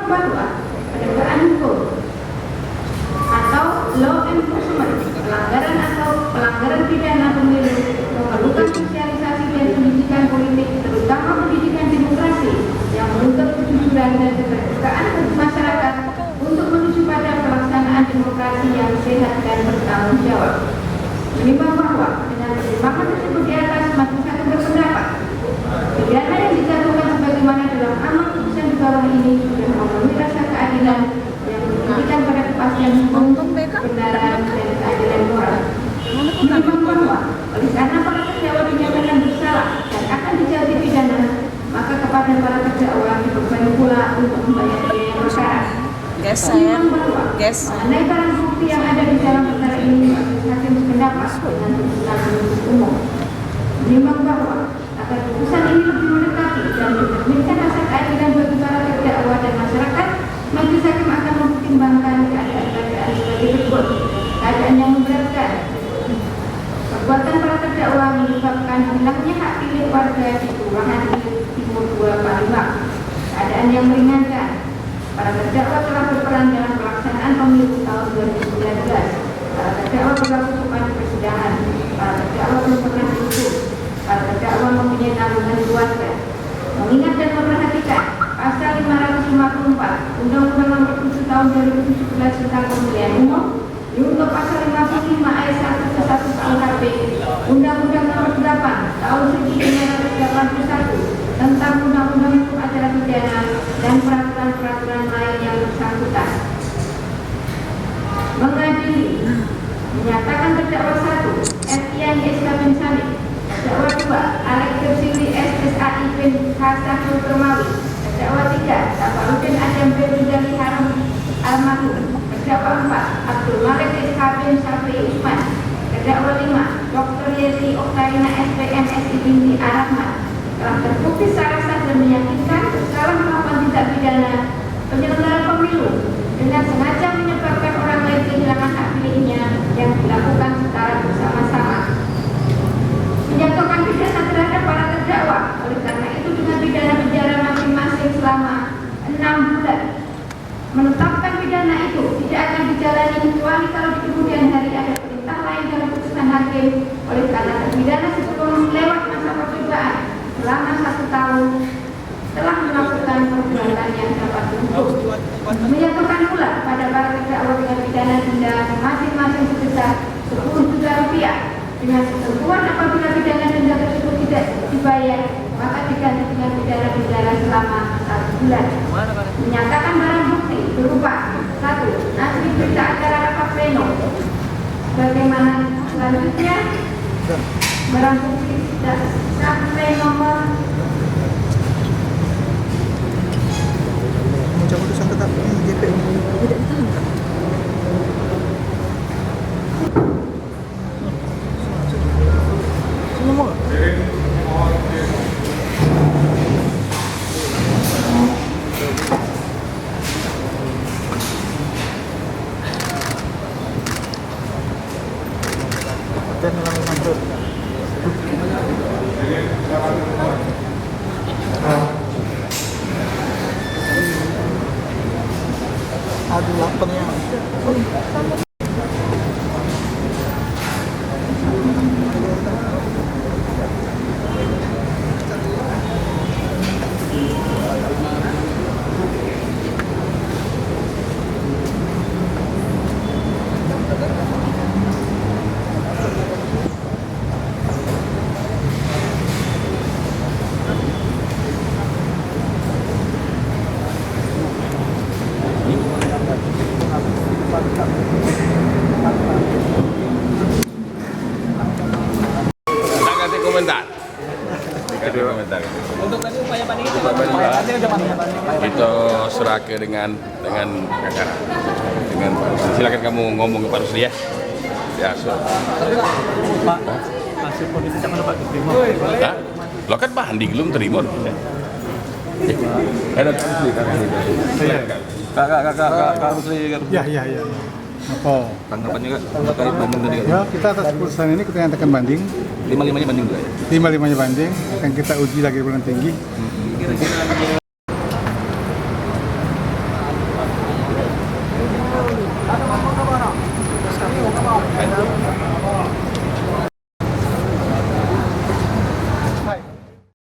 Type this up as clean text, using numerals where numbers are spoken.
bahwa penegakan hukum atau law enforcement, pelanggaran atau pelanggaran pidana pemilu memerlukan sosialisasi dan pendidikan politik, terutama pendidikan demokrasi yang menuntut kejujuran dan keterbukaan bagi masyarakat untuk menuju pada pelaksanaan demokrasi yang sehat dan bertanggung jawab. Menimbang bahwa dengan pertimbangan tersebut di atas, majelis hakim berpendapat pidana yang dijatuhkan sebagaimana dalam amar putusan di bawah ini sudah memenuhi rasa keadilan yang diberikan pada kepastian hukum, kebenaran dan keadilan moral. Menimbang bahwa oleh karena para terdakwa dinyatakan bersalah dan akan dijatuhi pidana, maka kepada para terdakwa dibebani pula untuk membayar biaya perkara. Mengenai barang bukti yang ada di dalam perkara ini, majelis hakim sependapat dengan tuntutan penuntut umum. Menimbang bahwa agar putusan ini lebih mendekati dan mencerminkan rasa keadilan bagi para terdakwa dan masyarakat, majelis hakim akan mempertimbangkan keadaan sebagai berikut. Keadaan yang memberatkan: perbuatan para terdakwa menyebabkan hilangnya hak pilih warga di Kelurahan Timur 2 Palembang. Keadaan yang meringankan: para terdakwa telah berperan dalam pelaksanaan pemilu tahun 2019. Para terdakwa berlaku sopan di persidangan. Para terdakwa belum pernah dihukum. Para terdakwa mempunyai tanggungan keluarga. Mengingat dan memperhatikan Pasal 554 Undang-Undang Nomor 7 Tahun 2017 tentang Pemilihan Umum, diuntuk Pasal 55 ayat 1 ke 1 KUHP, Undang-Undang Nomor 8 Tahun 1981 tentang Undang-Undang Hukum Acara Pidana dan peraturan-peraturan lain yang bersangkutan. Mengadili, menyatakan terdakwa 1 Etian S.K. bin Salim, terdakwa 2 Alex Tersili S.S.A.I. bin Hasanul Permawi, terdakwa 3 Safarudin Adam bin Rizali Haram Almarhum, terdakwa 4 Abdul Malik S.H. bin Syafri Usman, terdakwa 5 Dr. Yesi Oktaina S.P.M. S.I. binti Arahman, telah terbukti secara sah dan meyakinkan bersalah melakukan tindak pidana penyelenggara pemilu dengan sengaja menyebabkan orang lain kehilangan hak pilihnya yang dilakukan secara bersama-sama. Menjatuhkan pidana terhadap para terdakwa, oleh karena itu dengan pidana penjara masing-masing selama 6 bulan. Menetapkan pidana itu tidak akan dijalani kecuali kalau di kemudian hari ada perintah lain dalam putusan hakim. Oleh karena terpidana sebelum lewat masa percobaan selama 1 tahun telah melakukan perbuatan yang dapat dihukum. Menjatuhkan pula pada para terdakwa dengan pidana denda masing-masing sebesar 10 juta rupiah dengan ketentuan apabila pidana denda tersebut tidak dibayar maka diganti dengan pidana penjara selama 1 bulan. Menyatakan barang bukti berupa 1 naskah berita acara rapat pleno. Bagaimana selanjutnya? Barang bukti sampai nomor macam putusan tetap JPU tidak ditangkap. Semua. Dan ada 8 yang Untuk tadi upaya banding itu kita serahkan dengan silakan kamu ngomong ke Pak Rusli ya. Ya, Pak, hasil polisi sama Pak diterima. Hah? Lo kan banding belum terima. Ada Pak Rusli kan? Kak Rusli. ya. Apa? Tanggapannya terkait banding tadi. Ya, kita atas putusan ini kita nyatakan banding. 5-5-nya banding juga ya? 5-5-nya banding, akan kita uji lagi di Pengadilan Tinggi. Kira-kira